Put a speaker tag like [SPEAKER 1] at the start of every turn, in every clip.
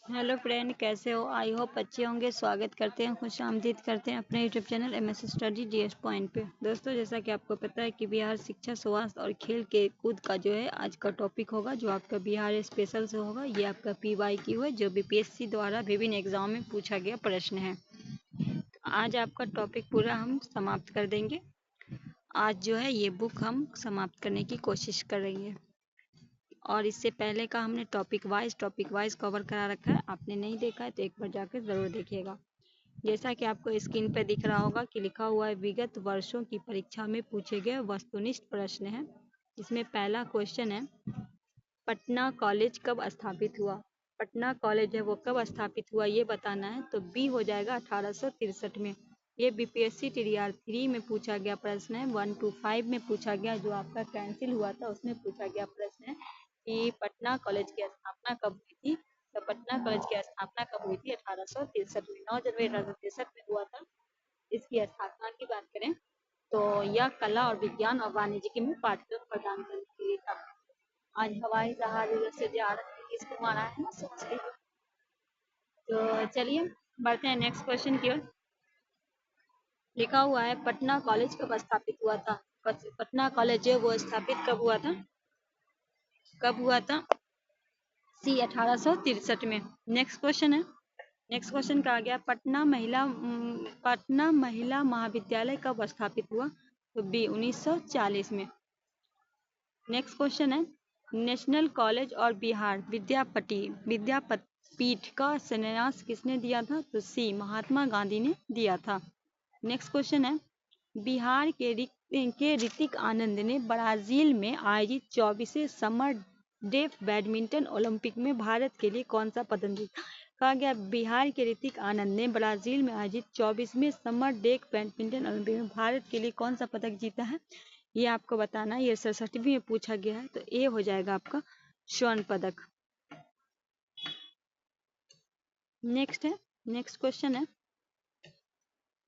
[SPEAKER 1] Hello friend, कैसे हो? I hope अच्छे होंगे। स्वागत करते हैं, खुश आमदीद करते हैं अपने YouTube channel MS study DS point पे। दोस्तों, जैसा कि आपको पता है कि बिहार शिक्षा, स्वास्थ्य और खेल के कूद का जो है आज का टॉपिक होगा, जो आपका बिहार स्पेशल से होगा। ये आपका PYQ है, जो बीपीएससी द्वारा विभिन्न एग्जाम में पूछा गया प्रश्न है। आज आपका टॉपिक पूरा हम समाप्त कर देंगे। आज जो है ये बुक हम समाप्त करने की कोशिश करेंगे, और इससे पहले का हमने टॉपिक वाइज कवर करा रखा है। आपने नहीं देखा है तो एक बार जाकर ज़रूर देखिएगा। जैसा कि आपको स्क्रीन पर दिख रहा होगा कि लिखा हुआ है, विगत वर्षों की परीक्षा में पूछे गए वस्तुनिष्ठ प्रश्न है। इसमें पहला क्वेश्चन है, पटना कॉलेज कब स्थापित हुआ? पटना कॉलेज है वो कब स्थापित हुआ ये बताना है। तो बी हो जाएगा 1863 में। ये बीपीएससी टीडीआर 3 में पूछा गया प्रश्न है। 1 to 5 में पूछा गया, जो आपका कैंसिल हुआ था उसमें पूछा गया प्रश्न है कि पटना कॉलेज की स्थापना कब हुई थी। तो पटना कॉलेज की स्थापना कब हुई थी? 1863 में। 9 जनवरी 1863 में हुआ था। इसकी स्थापना की बात करें तो यह कला और विज्ञान और वाणिज्य में पाठ्यक्रम प्रदान करने के लिए था। आज हवाई जहाज से जा रहे हैं, किसको मारा है ना, सोच लीजिए। तो चलिए बढ़ते हैं नेक्स्ट क्वेश्चन की ओर। लिखा हुआ है, पटना कॉलेज कब स्थापित हुआ था? पटना कॉलेज जो वो स्थापित कब हुआ था? कब हुआ था? सी 1863 में। नेक्स्ट क्वेश्चन है, नेक्स्ट क्वेश्चन कहा गया, पटना महिला महाविद्यालय कब स्थापित हुआ? तो बी 1940 में। नेक्स्ट क्वेश्चन है, नेशनल कॉलेज और बिहार विद्यापीठ का शिलान्यास किसने दिया था? तो सी महात्मा गांधी ने दिया था। नेक्स्ट क्वेश्चन है, बिहार के ऋतिक आनंद ने ब्राजील में आयोजित 24वें समर डेफ बैडमिंटन ओलंपिक में भारत के लिए कौन सा पदक जीता? कहा गया, बिहार के ऋतिक आनंद ने ब्राजील में आयोजित 24वें समर डेफ बैडमिंटन ओलंपिक में भारत के लिए कौन सा पदक जीता है, ये आपको बताना है। ये 67वीं में पूछा गया है, तो ए हो जाएगा आपका स्वर्ण पदक। नेक्स्ट है, नेक्स्ट क्वेश्चन है,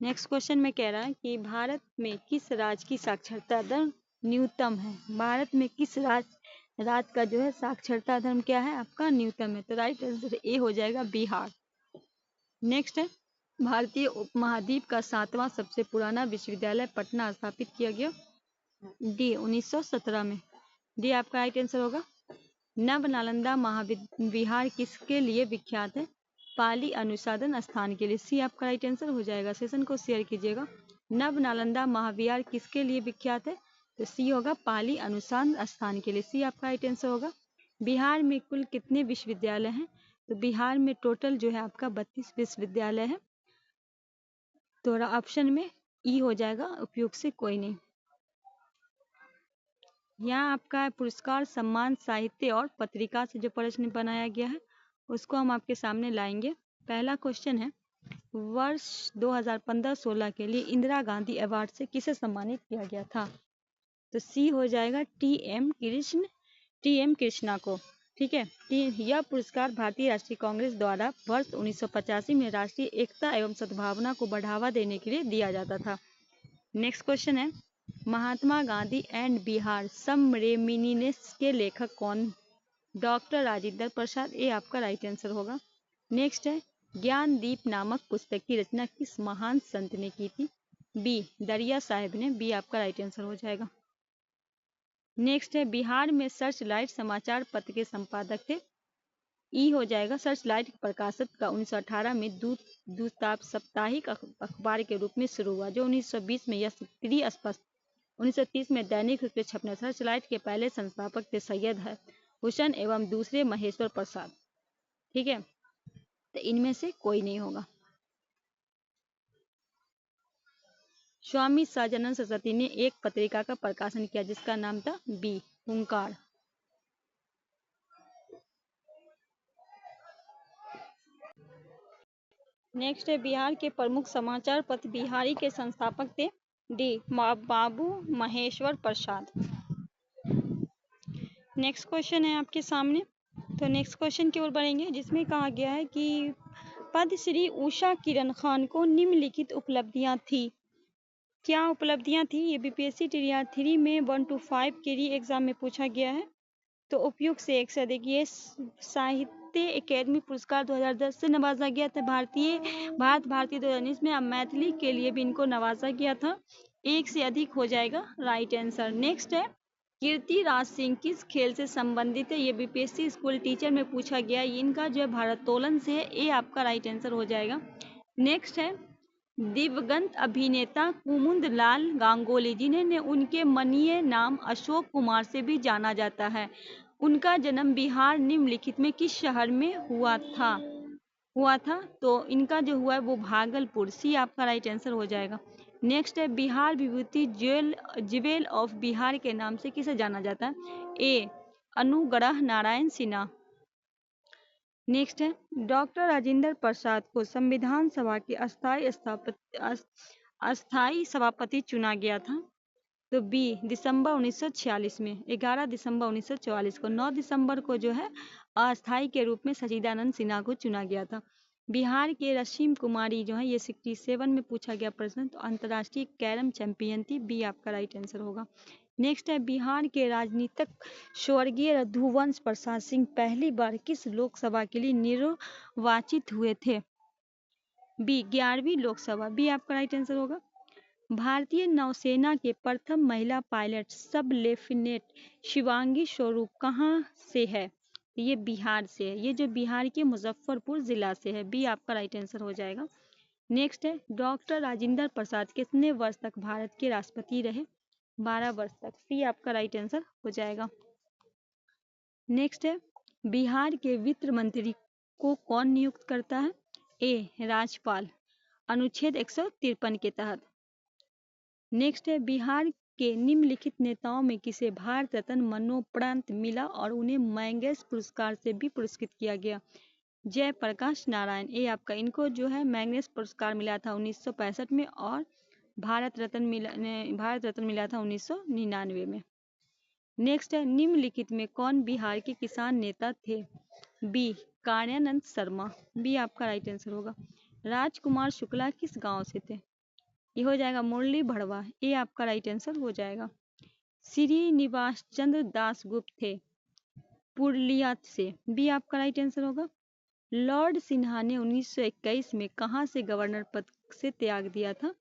[SPEAKER 1] नेक्स्ट क्वेश्चन में कह रहा है कि भारत में किस राज्य की साक्षरता दर न्यूनतम है? भारत में किस राज्य का जो है साक्षरता दर क्या है आपका? न्यूनतम है। तो राइट आंसर ए हो जाएगा बिहार। नेक्स्ट है, भारतीय उपमहाद्वीप का 7वां सबसे पुराना विश्वविद्यालय पटना स्थापित किया गया। डी 1917 में। डी आपका राइट आंसर होगा। नव नालंदा महाविहार किसके लिए विख्यात है? पाली अनुसंधान स्थान के लिए। सी आपका राइट आंसर हो जाएगा। सेशन को शेयर कीजिएगा। नव नालंदा महाविहार किसके लिए विख्यात है? तो सी होगा पाली अनुसंधान स्थान के लिए। सी आपका राइट आंसर होगा। बिहार में कुल कितने विश्वविद्यालय हैं? तो बिहार में टोटल जो है आपका 32 विश्वविद्यालय है। तो ऑप्शन में ई हो जाएगा, उपयोग से कोई नहीं। यहाँ आपका पुरस्कार, सम्मान, साहित्य और पत्रिका से जो प्रश्न बनाया गया है उसको हम आपके सामने लाएंगे। पहला क्वेश्चन है, वर्ष 2015-16 के लिए इंदिरा गांधी अवार्ड से किसे सम्मानित किया गया था? तो सी हो जाएगा टी एम कृष्णा को। ठीक है। यह पुरस्कार भारतीय राष्ट्रीय कांग्रेस द्वारा वर्ष 1985 में राष्ट्रीय एकता एवं सद्भावना को बढ़ावा देने के लिए दिया जाता था। नेक्स्ट क्वेश्चन है, महात्मा गांधी एंड बिहार समरेमिनिनेंस के लेखक कौन? डॉक्टर राजेंद्र प्रसाद। ये आपका राइट आंसर होगा। नेक्स्ट है, ज्ञानदीप नामक पुस्तक की रचना किस महान संत ने की थी? बी दरिया साहब ने। बी आपका राइट आंसर हो जाएगा। नेक्स्ट है, बिहार में सर्च लाइट समाचार पत्र के संपादक थे। ई हो जाएगा। सर्च लाइट प्रकाशक का 1918 में दूताप साप्ताहिक अखबार के रूप में शुरू हुआ, जो 1920 में यह सक्रिय स्पष्ट 1930 में दैनिक रूप से छपने। सर्च लाइट के पहले संस्थापक थे सैयद हुसैन एवं दूसरे महेश्वर प्रसाद। ठीक है, तो इनमें से कोई नहीं होगा। स्वामी सहजानंद सरस्वती ने एक पत्रिका का प्रकाशन किया जिसका नाम था बी हुंकार। नेक्स्ट है, बिहार के प्रमुख समाचार पत्र बिहारी के संस्थापक थे। डी बाबू महेश्वर प्रसाद। नेक्स्ट क्वेश्चन है आपके सामने। तो नेक्स्ट क्वेश्चन की ओर बढ़ेंगे, जिसमें कहा गया है कि पद्मश्री उषा किरण खान को निम्नलिखित उपलब्धियां थी। क्या उपलब्धियां थी? ये बीपीएससी टीडीआर 3 में 1 to 5 के लिए एग्जाम में पूछा गया है। तो उपयुक्त से एक से अधिक, ये साहित्य अकेडमी पुरस्कार 2010 से नवाजा गया था। भारती 2019 में। अब मैथिली के लिए भी इनको नवाजा गया था। एक से अधिक हो जाएगा राइट आंसर। नेक्स्ट है कीर्ति राज सिंह किस खेल से संबंधित है? ये बीपीएससी स्कूल टीचर में पूछा गया। इनका जो है भारोत्तोलन से है। ये आपका राइट आंसर हो जाएगा। नेक्स्ट है दिवंगत अभिनेता कुमुद लाल गांगुली जिन्हें उनके मनीय नाम अशोक कुमार से भी जाना जाता है, उनका जन्म बिहार निम्नलिखित में किस शहर में हुआ था? तो इनका जो हुआ है वो भागलपुर। सी आपका राइट आंसर हो जाएगा। नेक्स्ट है बिहार विभूति ज्वेल ऑफ बिहार के नाम से किसे जाना जाता है? ए अनुग्रह नारायण सिन्हा। नेक्स्ट है डॉक्टर राजेंद्र प्रसाद को संविधान सभा के अस्थायी सभापति चुना गया था। तो बी दिसंबर 1946 में, 11 दिसंबर 1944 को। 9 दिसंबर को जो है अस्थायी के रूप में सच्चिदानंद सिन्हा को चुना गया था। बिहार के रश्मि कुमारी जो है ये 67 में पूछा गया प्रश्न, तो अंतर्राष्ट्रीय कैरम चैंपियन थी। बी आपका राइट आंसर होगा। नेक्स्ट है बिहार के राजनीतिक स्वर्गीय रघुवंश प्रसाद सिंह पहली बार किस लोकसभा के लिए निर्वाचित हुए थे? बी 11वीं लोकसभा। बी आपका राइट आंसर होगा। भारतीय नौसेना के प्रथम महिला पायलट सब लेफ्टिनेंट शिवांगी स्वरूप कहाँ से है? ये बिहार से है। ये जो बिहार के मुजफ्फरपुर जिला से है। बी आपका राइट आंसर हो जाएगा। नेक्स्ट है डॉक्टर राजेंद्र प्रसाद कितने वर्ष तक भारत के राष्ट्रपति रहे? 12 वर्ष तक। सी आपका राइट आंसर हो जाएगा। नेक्स्ट है बिहार के वित्त मंत्री को कौन नियुक्त करता है? ए राज्यपाल, अनुच्छेद 153 के तहत। नेक्स्ट है बिहार के निम्नलिखित नेताओं में किसे भारत रत्न मरणोपरांत मिला और उन्हें मैग्सेसे पुरस्कार से भी पुरस्कृत किया गया? जयप्रकाश नारायण। ये आपका इनको जो है मैग्सेसे पुरस्कार मिला था 1965 में और भारत रत्न मिला था 1999 में। नेक्स्ट है निम्नलिखित में कौन बिहार के किसान नेता थे? बी कार्यानंद शर्मा। बी आपका राइट आंसर होगा। राजकुमार शुक्ला किस गांव से थे? ये हो जाएगा मुरली भड़वा। ये आपका राइट आंसर हो जाएगा। श्रीनिवास चंद्र दासगुप्त थे पुरुलिया से। बी आपका राइट आंसर होगा। लॉर्ड सिन्हा ने 1921 में कहां से गवर्नर पद से त्याग दिया था?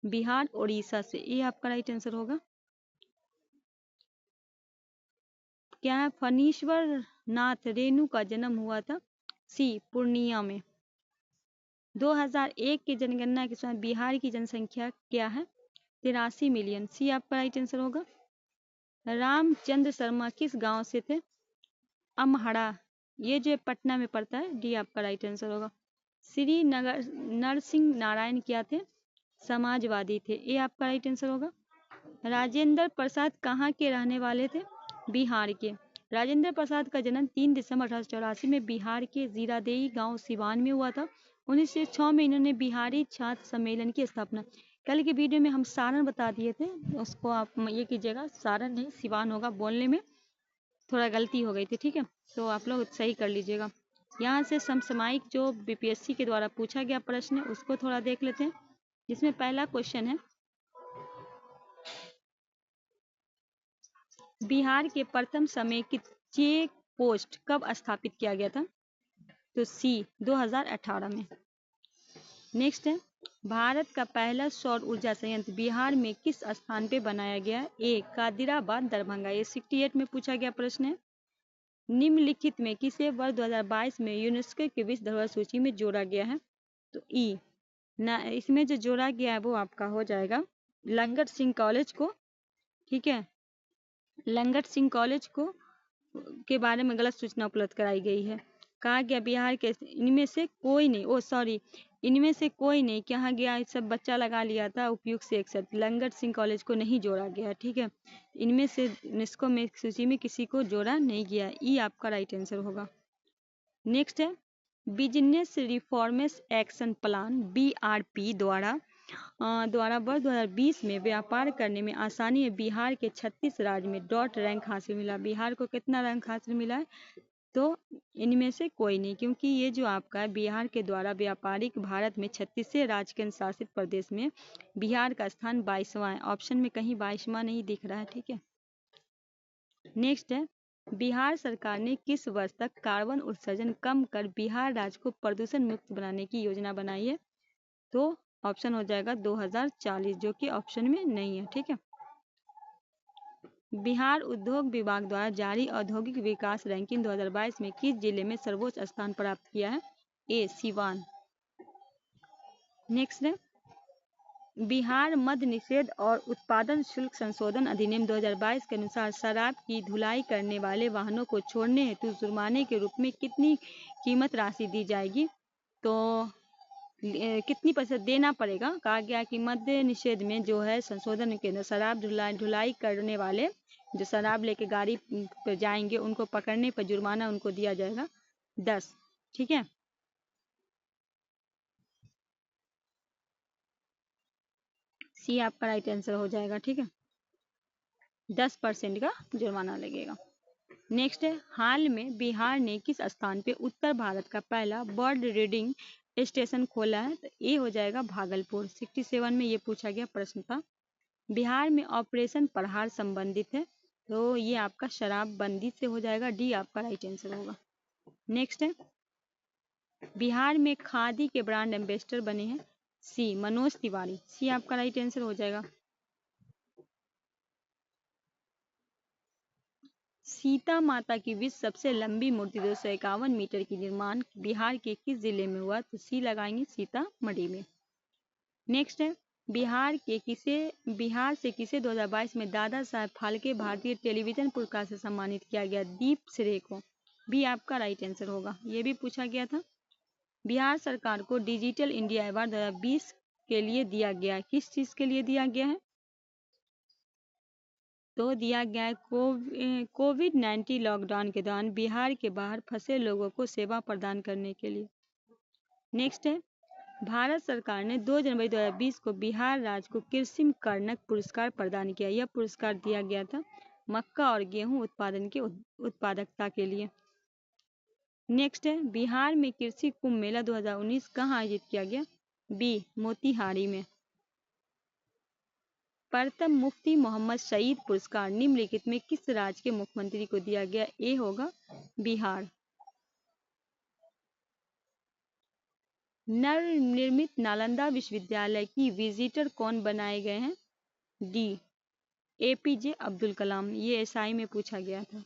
[SPEAKER 1] बिहार उड़ीसा से। ये आपका राइट आंसर होगा। क्या है फणीश्वर नाथ रेणु का जन्म हुआ था? सी पूर्णिया में। 2001 की जनगणना के समय बिहार की जनसंख्या क्या है? 83 मिलियन। सी आपका राइट आंसर होगा। रामचंद्र शर्मा किस गांव से थे? अमहड़ा। ये जो पटना में पड़ता है। डी आपका राइट आंसर होगा। श्री नरसिंह नारायण क्या थे? समाजवादी थे। ये आपका राइट आंसर होगा। राजेंद्र प्रसाद कहाँ के रहने वाले थे? बिहार के। राजेंद्र प्रसाद का जन्म 3 दिसंबर 1884 में बिहार के जीरादेई गांव सिवान में हुआ था। 1906 में इन्होंने बिहारी छात्र सम्मेलन की स्थापना। कल के वीडियो में हम सारण बता दिए थे, उसको आप ये कीजिएगा, सारण नहीं सिवान होगा। बोलने में थोड़ा गलती हो गई थी, ठीक है, तो आप लोग सही कर लीजिएगा। यहाँ से समसामयिक जो बीपीएससी के द्वारा पूछा गया प्रश्न है उसको थोड़ा देख लेते हैं, जिसमें पहला क्वेश्चन है बिहार के प्रथम समेकित चेक पोस्ट कब स्थापित किया गया था? तो सी 2018 में। नेक्स्ट है भारत का पहला सौर ऊर्जा संयंत्र बिहार में किस स्थान पे बनाया गया? ए कादिराबाद दरभंगा। ये 68 में पूछा गया प्रश्न है। निम्नलिखित में किसे वर्ष 2022 में यूनेस्को की विश्व धरोहर सूची में जोड़ा गया है? तो ई ना, इसमें जो जोड़ा गया है वो आपका हो जाएगा लंगट सिंह कॉलेज को। ठीक है, लंगट सिंह कॉलेज को के बारे में गलत सूचना उपलब्ध कराई गई है। कहा गया बिहार के इनमें से कोई नहीं, इनमें से कोई नहीं, कहा गया सब बच्चा लगा लिया था उपयुक्त से एक शब्द, लंगट सिंह कॉलेज को नहीं जोड़ा गया। ठीक है, इनमें से यूनेस्को में सूची में किसी को जोड़ा नहीं गया। ई आपका राइट आंसर होगा। नेक्स्ट है बिजनेस रिफॉर्मेस एक्शन प्लान BRP द्वारा वर्ष 2020 में व्यापार करने में आसानी में बिहार के 36 राज्य में डॉट रैंक हासिल मिला। बिहार को कितना रैंक हासिल मिला है? तो इनमें से कोई नहीं, क्योंकि ये जो आपका है बिहार के द्वारा व्यापारिक भारत में 36 राज्य केंद्र शासित प्रदेश में बिहार का स्थान 22वां है। ऑप्शन में कहीं 22वां नहीं दिख रहा है। ठीक है, नेक्स्ट है बिहार सरकार ने किस वर्ष तक कार्बन उत्सर्जन कम कर बिहार राज्य को प्रदूषण मुक्त बनाने की योजना बनाई है? तो ऑप्शन हो जाएगा 2040, जो कि ऑप्शन में नहीं है। ठीक है। बिहार उद्योग विभाग द्वारा जारी औद्योगिक विकास रैंकिंग 2022 में किस जिले में सर्वोच्च स्थान प्राप्त किया है? ए सीवान। नेक्स्ट है, बिहार मद्य निषेध और उत्पादन शुल्क संशोधन अधिनियम 2022 के अनुसार शराब की ढुलाई करने वाले वाहनों को छोड़ने हेतु जुर्माने के रूप में कितनी कीमत राशि दी जाएगी? तो कितनी % देना पड़ेगा? कहा गया कि मद्य निषेध में जो है संशोधन के अंदर शराब ढुलाई करने वाले जो शराब लेके गाड़ी पे जाएंगे उनको पकड़ने पर जुर्माना उनको दिया जाएगा 10। ठीक है। सी आपका राइट आंसर हो जाएगा। ठीक है, 10% का जुर्माना लगेगा। नेक्स्ट है, हाल में बिहार ने किस स्थान पे उत्तर भारत का पहला बर्ड रीडिंग स्टेशन खोला है? तो ये हो जाएगा भागलपुर। 67 में ये पूछा गया प्रश्न था। बिहार में ऑपरेशन प्रहार संबंधित है, तो ये आपका शराबबंदी से हो जाएगा। डी आपका राइट आंसर होगा। नेक्स्ट है, बिहार में खादी के ब्रांड एम्बेसडर बने हैं? सी मनोज तिवारी। सी आपका राइट आंसर हो जाएगा। सीता माता की विश्व सबसे लंबी मूर्ति 251 मीटर की निर्माण बिहार के किस जिले में हुआ? तो सी लगाएंगे, सीतामढ़ी में। नेक्स्ट है, बिहार से किसे 2022 में दादा साहेब फाल्के भारतीय टेलीविजन पुरस्कार से सम्मानित किया गया? दीप श्रेय को। भी आपका राइट आंसर होगा। ये भी पूछा गया था। बिहार सरकार को डिजिटल इंडिया अवार्ड 2020 के लिए दिया गया है। किस चीज के लिए दिया गया है? तो दिया गया है कोविड-19 लॉकडाउन के दौरान बिहार के बाहर फंसे लोगों को सेवा प्रदान करने के लिए। नेक्स्ट है, भारत सरकार ने 2 जनवरी 2020 को बिहार राज्य को कृषि कर्णक पुरस्कार प्रदान किया। यह पुरस्कार दिया गया था मक्का और गेहूं उत्पादन के उत्पादकता के लिए। नेक्स्ट है, बिहार में कृषि कुंभ मेला 2019 कहाँ आयोजित किया गया? बी मोतिहारी में। प्रथम मुफ्ती मोहम्मद सईद पुरस्कार निम्नलिखित में किस राज्य के मुख्यमंत्री को दिया गया? ए होगा बिहार। नवनिर्मित नालंदा विश्वविद्यालय की विजिटर कौन बनाए गए हैं? D APJ Abdul Kalam. ये एसआई में पूछा गया था।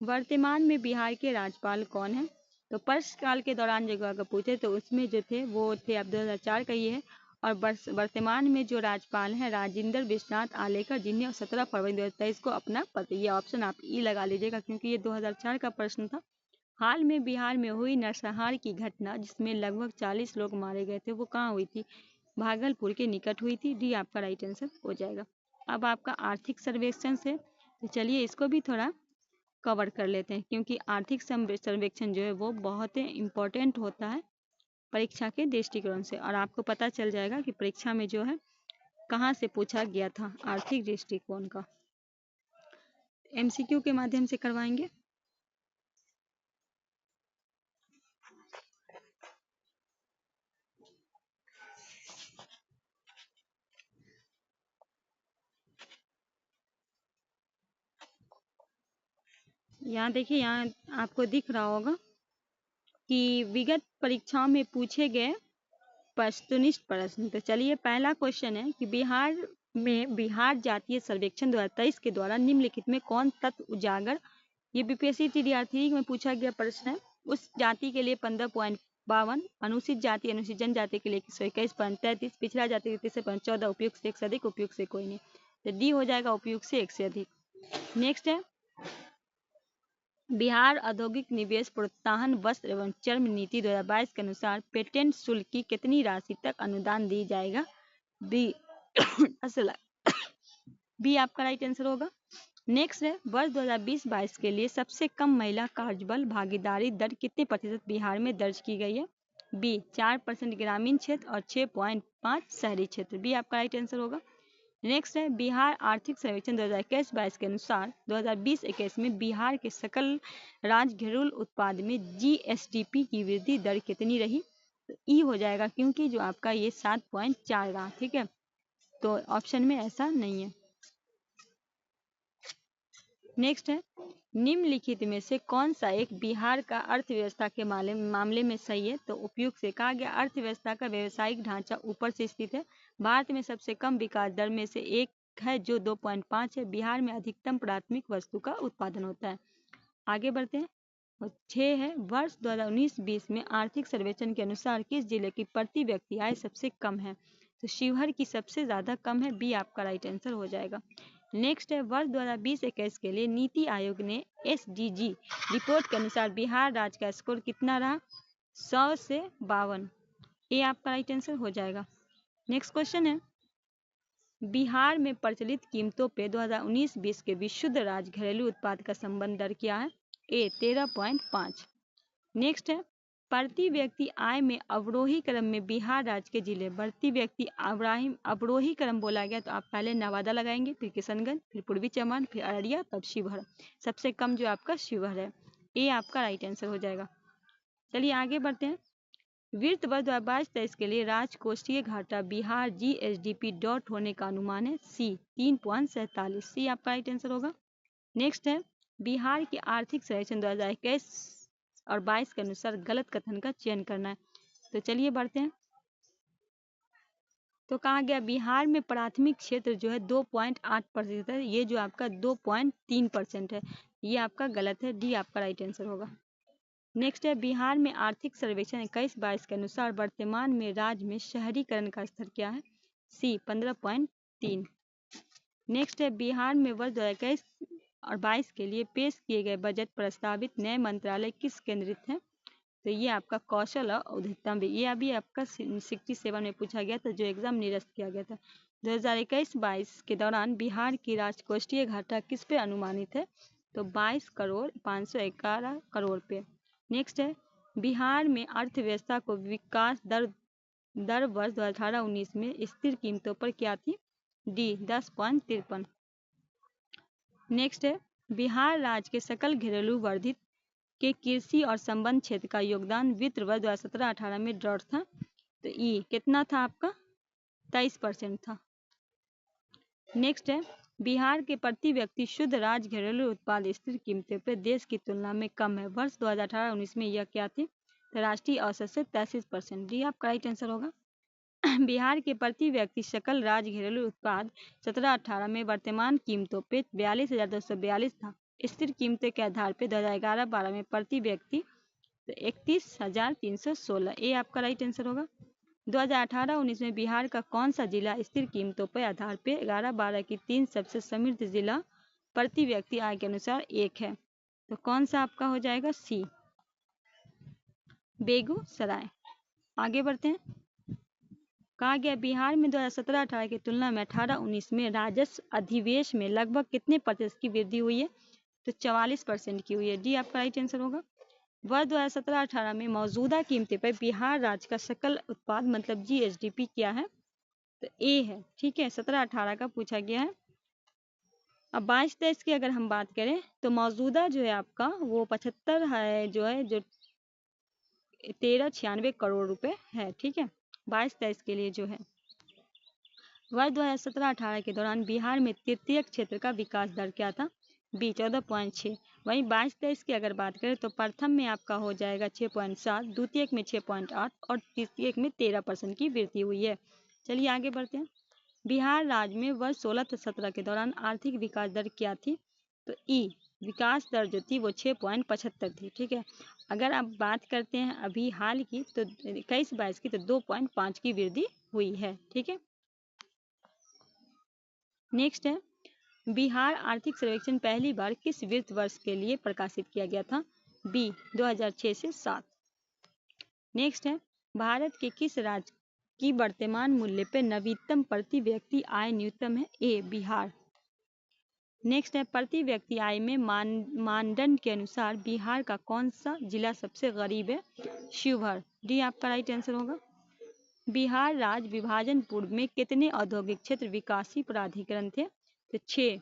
[SPEAKER 1] वर्तमान में बिहार के राज्यपाल कौन है? तो प्रश्नकाल के दौरान जो अगर पूछे तो उसमें जो थे वो थे अब 2004 का ये है। और वर्तमान में जो राज्यपाल हैं राजेंद्र विश्वनाथ आलेकर, जिन्हें 17 फरवरी 2023 को अपना पद, ये ऑप्शन आप ई लगा लीजिएगा क्योंकि ये 2004 का प्रश्न था। हाल में बिहार में हुई नरसंहार की घटना जिसमें लगभग 40 लोग मारे गए थे, वो कहाँ हुई थी? भागलपुर के निकट हुई थी। डी आपका राइट आंसर हो जाएगा। अब आपका आर्थिक सर्वेक्षण से, तो चलिए इसको भी थोड़ा कवर कर लेते हैं क्योंकि आर्थिक सर्वेक्षण जो है वो बहुत ही इम्पोर्टेंट होता है परीक्षा के दृष्टिकोण से, और आपको पता चल जाएगा कि परीक्षा में जो है कहाँ से पूछा गया था आर्थिक दृष्टिकोण का। एमसीक्यू के माध्यम से करवाएंगे। यहाँ देखिए, यहाँ आपको दिख रहा होगा कि विगत परीक्षाओं में पूछे गए वस्तुनिष्ठ प्रश्न। तो चलिए पहला क्वेश्चन है कि बिहार में बिहार जातीय सर्वेक्षण 2023 के द्वारा निम्नलिखित में कौन तत्व उजागर? ये बीपीएससी टीडीआर-3 में पूछा गया प्रश्न है। उस जाति के लिए 15.52, अनुसूचित जाति अनुसूचित जनजाति के लिए 121.33, पिछड़ा जाति के लिए 13.14, उपयुक्त से एक से अधिक, उपयुक्त से कोई नहीं। तो डी हो जाएगा उपयुक्त से एक से अधिक। नेक्स्ट है, बिहार औद्योगिक निवेश प्रोत्साहन वस्त्र एवं चर्म नीति 2022 के अनुसार पेटेंट शुल्क की कितनी राशि तक अनुदान दी जाएगा? बी 10 लाख। बी आपका राइट आंसर होगा। नेक्स्ट है, वर्ष 2020-22 के लिए सबसे कम महिला कार्यबल भागीदारी दर कितने प्रतिशत बिहार में दर्ज की गई है? बी 4% ग्रामीण क्षेत्र और 6.5 शहरी क्षेत्र। बी आपका राइट आंसर होगा। नेक्स्ट है, बिहार आर्थिक सर्वेक्षण 2021-22 के अनुसार 2020-21 में बिहार के सकल राज्य घरेलू उत्पाद में जीएसडीपी की वृद्धि दर कितनी रही? तो ई हो जाएगा क्योंकि जो आपका ये 7.4 रहा। ठीक है, तो ऑप्शन में ऐसा नहीं है। नेक्स्ट है, निम्नलिखित में से कौन सा एक बिहार का अर्थव्यवस्था के मामले में सही है? तो उपयुक्त से कहा गया अर्थव्यवस्था का व्यवसायिक ढांचा ऊपर से स्थित है। भारत में सबसे कम विकास दर में से एक है जो 2.5 है। बिहार में अधिकतम प्राथमिक वस्तु का उत्पादन होता है। आगे बढ़ते हैं। और 6 है, वर्ष 2019-20 में आर्थिक सर्वेक्षण के अनुसार किस जिले की प्रति व्यक्ति आय सबसे कम है? तो शिवहर की सबसे ज्यादा कम है। बी आपका राइट आंसर हो जाएगा। नेक्स्ट है, वर्ष 2020-21 के लिए नीति आयोग ने SDG रिपोर्ट के अनुसार बिहार राज्य का स्कोर कितना रहा? 100 से 52। ये आपका राइट आंसर हो जाएगा। नेक्स्ट क्वेश्चन है, बिहार में प्रचलित कीमतों पे 2019-20 के विशुद्ध राज्य घरेलू उत्पाद का संबंध दर क्या है? ए 13.5। नेक्स्ट है, प्रति व्यक्ति आय में अवरोही क्रम में बिहार राज्य के जिले। प्रति व्यक्ति अवरोही क्रम बोला गया तो आप पहले नवादा लगाएंगे, फिर किशनगंज, फिर पूर्वी चंपारण, फिर अररिया, तब शिवहर। सबसे कम जो आपका शिवहर है। ये आपका राइट आंसर हो जाएगा। चलिए आगे बढ़ते हैं। वित्त वर्ष 2022-23 के लिए राजकोषीय घाटा बिहार GSDP डॉट होने का अनुमान है। सी 3.47। सी आपका राइट आंसर होगा। नेक्स्ट है, बिहार के आर्थिक सर्वेक्षण 2021 और 22 के अनुसार गलत कथन का चयन करना है। तो चलिए बढ़ते हैं। तो कहा गया बिहार में प्राथमिक क्षेत्र जो है 2.8% है। ये जो आपका 2.3% है, ये आपका गलत है। डी आपका राइट आंसर होगा। नेक्स्ट है, बिहार में आर्थिक सर्वेक्षण 21-22 के अनुसार वर्तमान में राज्य में शहरीकरण का स्तर क्या है? सी 15.3। नेक्स्ट है, बिहार में वर्ष 2021 और 22 के लिए पेश किए गए बजट प्रस्तावित नए मंत्रालय किस केंद्रित है? तो ये आपका कौशल और उद्यमिता। ये अभी आपका 67 में पूछा गया था, जो एग्जाम निरस्त किया गया था। 2021-22 के दौरान बिहार की राजकोषीय घाटा किस पे अनुमानित है? तो 22,511 करोड़ पे। नेक्स्ट है, बिहार में अर्थव्यवस्था को विकास दर वर्ष 2018-19 में स्थिर कीमतों पर क्या थी? डी 10.53। नेक्स्ट है, बिहार राज्य के सकल घरेलू वर्धित के कृषि और संबंध क्षेत्र का योगदान वित्त वर्ष 2017-18 में ड्रॉट था। तो ई कितना था आपका? 23% था। नेक्स्ट है, बिहार के प्रति व्यक्ति शुद्ध राज्य घरेलू उत्पाद स्थिर कीमतों पर देश की तुलना में कम है। वर्ष 2018-19 में यह क्या थी? तो राष्ट्रीय औसत से 33%। डी आपका राइट आंसर होगा। बिहार के प्रति व्यक्ति सकल राज्य घरेलू उत्पाद 17-18 में वर्तमान कीमतों पे 42,242 था। स्थिर कीमतों के आधार पे 2011-12 में प्रति व्यक्ति 31,316। ये आपका राइट आंसर होगा। 2018-19 में बिहार का कौन सा जिला स्थिर कीमतों पर आधार पे 11-12 की 3 सबसे समृद्ध जिला प्रति व्यक्ति आय के अनुसार एक है? तो कौन सा आपका हो जाएगा? सी बेगूसराय। आगे बढ़ते हैं। कहा गया बिहार में 2017-18 की तुलना में 18-19 में राजस्व अधिवेश में लगभग कितने प्रतिशत की वृद्धि हुई है? तो 44% की हुई है। डी आपका राइट आंसर होगा। वर्ष 2017-18 में मौजूदा कीमतें पर बिहार राज्य का सकल उत्पाद मतलब GSDP क्या है? तो ए है। ठीक है, 17-18 का पूछा गया है। अब 22-23 की अगर हम बात करें तो मौजूदा जो है आपका वो 75 है, जो है जो 1396 करोड़ रुपए है। ठीक है, 22-23 के लिए जो है। वर्ष 2017-18 के दौरान बिहार में तृतीय क्षेत्र का विकास दर क्या था? बी 14.6। वहीं 22-23 की अगर बात करें तो प्रथम में आपका हो जाएगा 6.7, द्वितीयक में 6.8 और तृतीयक में 13% की वृद्धि हुई है। चलिए आगे बढ़ते हैं। बिहार राज्य में वर्ष 16-17 के दौरान आर्थिक विकास दर क्या थी? तो ई विकास दर जो थी वो 6.75 थी। ठीक है, अगर आप बात करते हैं अभी हाल की तो 21-22 की तो 2.5 की वृद्धि हुई है। ठीक है, नेक्स्ट है, बिहार आर्थिक सर्वेक्षण पहली बार किस वित्त वर्ष के लिए प्रकाशित किया गया था? बी 2006 से 7। नेक्स्ट है, भारत के किस राज्य की वर्तमान मूल्य पर नवीनतम प्रति व्यक्ति आय न्यूनतम है? ए बिहार। नेक्स्ट है, प्रति व्यक्ति आय में मानदंड के अनुसार बिहार का कौन सा जिला सबसे गरीब है? शिवहर। डी आपका राइट आंसर होगा। बिहार राज्य विभाजन पूर्व में कितने औद्योगिक क्षेत्र विकासी प्राधिकरण थे? तो 6।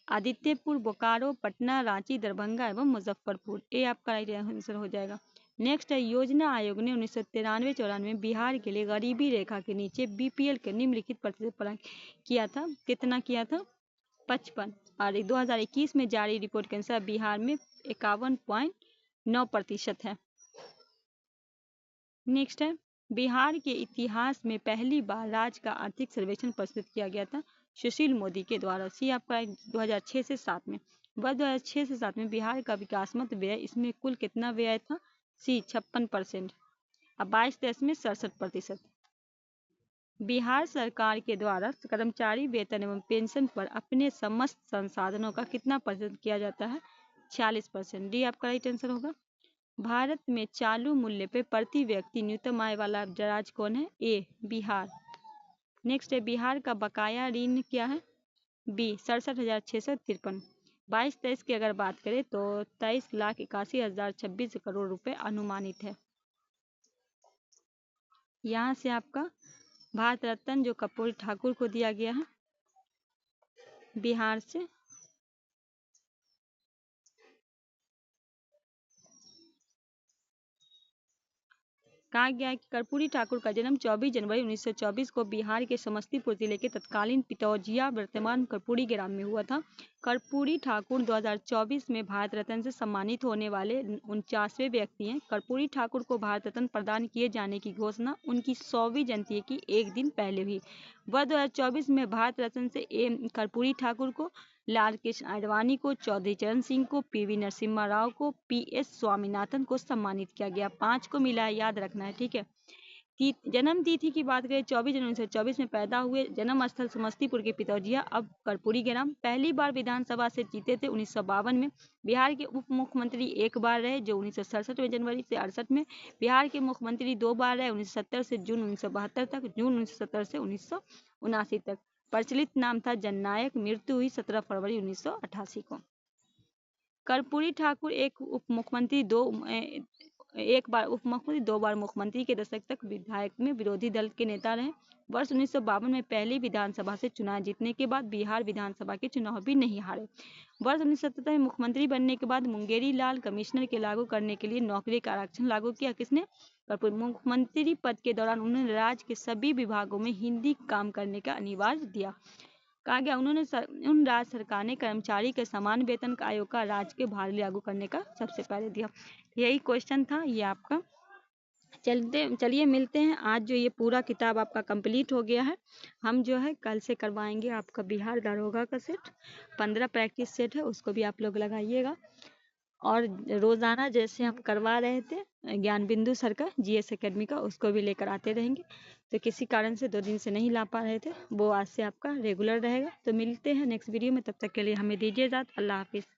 [SPEAKER 1] आदित्यपुर, बोकारो, पटना, रांची, दरभंगा एवं मुजफ्फरपुर। ये आपका राइट आंसर हो जाएगा। नेक्स्ट है, योजना आयोग ने 1993-94 में बिहार के लिए गरीबी रेखा के नीचे BPL के निम्नलिखित प्रतिशत प्रदान किया था। कितना किया था? 55। और 2021 में जारी रिपोर्ट के अनुसार बिहार में 51.9% है। नेक्स्ट है, बिहार के इतिहास में पहली बार राज्य का आर्थिक सर्वेक्षण प्रस्तुत किया गया था सुशील मोदी के द्वारा। सी आपका 2006 से 7 में। वर्ष 2006 से 7 में बिहार का विकासमत व्यय, इसमें कुल कितना व्यय था? सी 56%। अब 22-23 में 67%। बिहार सरकार के द्वारा कर्मचारी वेतन एवं पेंशन पर अपने समस्त संसाधनों का कितना प्रतिशत किया जाता है? 46%। डी आपका राइट आंसर होगा। भारत में चालू मूल्य पे प्रति व्यक्ति न्यूनतम आय वाला राज्य कौन है? ए बिहार। नेक्स्ट है, बिहार का बकाया ऋण क्या है? बी 67,653। 22-23 की अगर बात करें तो 23,81,026 करोड़ रुपए अनुमानित है। यहाँ से आपका भारत रत्न जो कर्पूरी ठाकुर को दिया गया है बिहार से। कहा गया है कि कर्पूरी ठाकुर का जन्म 24 जनवरी 1924 को बिहार के समस्तीपुर जिले के तत्कालीन पितौजिया वर्तमान कर्पूरी ग्राम में हुआ था। कर्पूरी ठाकुर 2024 में भारत रत्न से सम्मानित होने वाले 49वें व्यक्ति हैं। कर्पूरी ठाकुर को भारत रत्न प्रदान किए जाने की घोषणा उनकी 100वीं जयंती की एक दिन पहले हुई। वर्ष 2024 में भारत रत्न से कर्पूरी ठाकुर को, लाल कृष्ण आडवाणी को, चौधरी चरण सिंह को, पीवी नरसिम्हा राव को, पीएस स्वामीनाथन को सम्मानित किया गया। 5 को मिला है, याद रखना है, ठीक है। जन्म तिथि की बात करें 24 जनवरी 1924 में पैदा हुए। जन्म स्थल समस्तीपुर के पितौजिया अब कर्पूरी ग्राम। पहली बार विधानसभा से जीते थे 1952 में। बिहार के उप मुख्यमंत्री एक बार रहे जो 1967 में जनवरी से 68 में। बिहार के मुख्यमंत्री 2 बार रहे 1970 से जून 1972 तक, जून 1970 से 1979 तक। प्रचलित नाम था जननायक। मृत्यु हुई 17 फरवरी 1988 को। कर्पूरी ठाकुर एक बार उप मुख्यमंत्री 2 बार मुख्यमंत्री के दशक तक विधायक में विरोधी दल के नेता रहे। वर्ष 1952 में पहली विधानसभा से चुनाव जीतने के बाद बिहार विधानसभा के चुनाव भी नहीं हारे। वर्ष 1977 में मुख्यमंत्री बनने के बाद मुंगेरी लाल कमिश्नर के लागू करने के लिए नौकरी का आरक्षण लागू किया। किसने? कर्पूरी। मुख्यमंत्री पद के दौरान उन्होंने राज्य के सभी विभागों में हिंदी काम करने का अनिवार्य दिया। कहा गया उन राज्य सरकार ने कर्मचारी के समान वेतन का आयोग का राज्य के बाहर लागू करने का सबसे पहले दिया। यही क्वेश्चन था ये आपका। चलिए मिलते हैं। आज जो ये पूरा किताब आपका कंप्लीट हो गया है। हम जो है कल से करवाएंगे आपका बिहार दारोगा का सेट। 15 प्रैक्टिस सेट है, उसको भी आप लोग लगाइएगा। और रोजाना जैसे हम करवा रहे थे ज्ञान बिंदु सर का जीएस एकेडमी का, उसको भी लेकर आते रहेंगे। तो किसी कारण से 2 दिन से नहीं ला पा रहे थे, वो आज से आपका रेगुलर रहेगा। तो मिलते हैं नेक्स्ट वीडियो में, तब तक के लिए हमें दीजिए इजाजत। अल्लाह हाफिज़।